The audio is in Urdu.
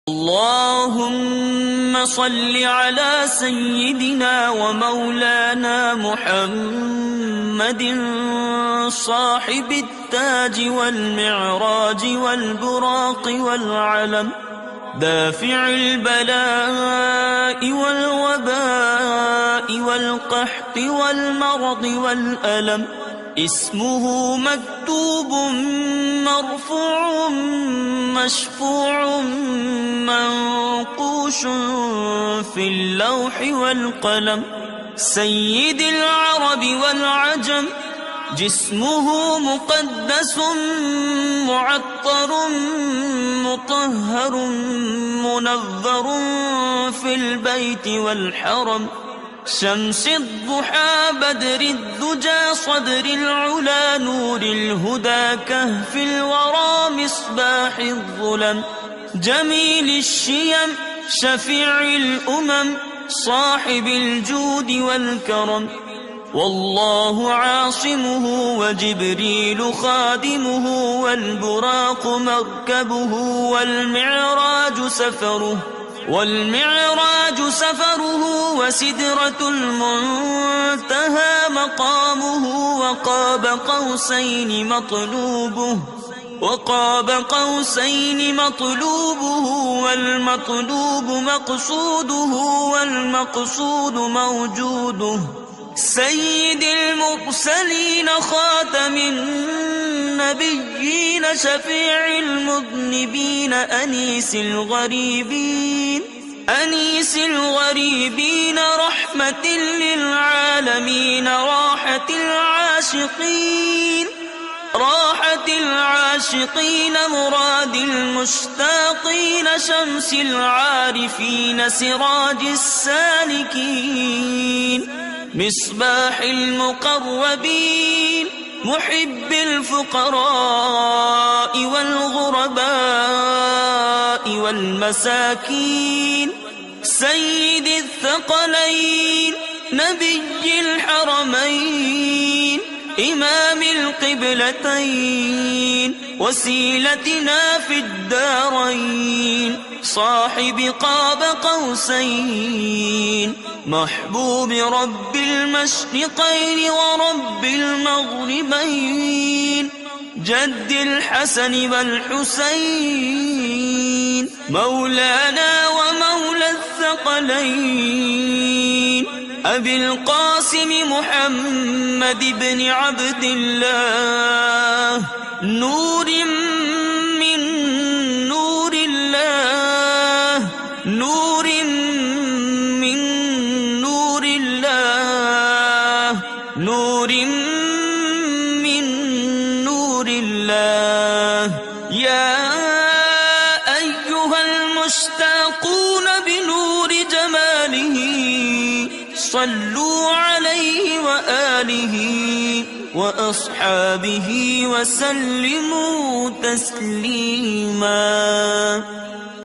اللهم صل على سيدنا ومولانا محمد صاحب التاج والمعراج والبراق والعلم، دافع البلاء والوباء والقحط والمرض والألم، اسمه مكتوب مرفوع مشفوع منقوش في اللوح والقلم، سيد العرب والعجم، جسمه مقدس معطر مطهر منظر في البيت والحرم، شمس الضحى بدر الدجى صدر العلا نور الهدى كهف الورى مصباح الظلم، جميل الشيم شفيع الأمم صاحب الجود والكرم، والله عاصمه وجبريل خادمه والبراق مركبه والمعراج سفره وسدرة المنتهى مقامه، وقاب قوسين مطلوبه والمطلوب مقصوده والمقصود موجوده، سيد المرسلين خاتم النبيين شفيع المذنبين أنيس الغريبين رحمة للعالمين راحة العاشقين مراد المشتاقين شمس العارفين سراج السالكين مصباح المقربين محب الفقراء والغرباء والمساكين، سيد الثقلين نبي الحرمين إمام القبلتين وسيلتنا في الدارين، صاحب قاب قوسين محبوب رب المشرقين ورب المغربين، جد الحسن والحسين مولانا ومولى الثقلين، أبي القاسم محمد بن عبد الله نور من نور الله، نور من نور الله، نور من نور الله، يا أيها المشتاقون بنور جماله صلوا عليه وآله وأصحابه وسلموا تسليما.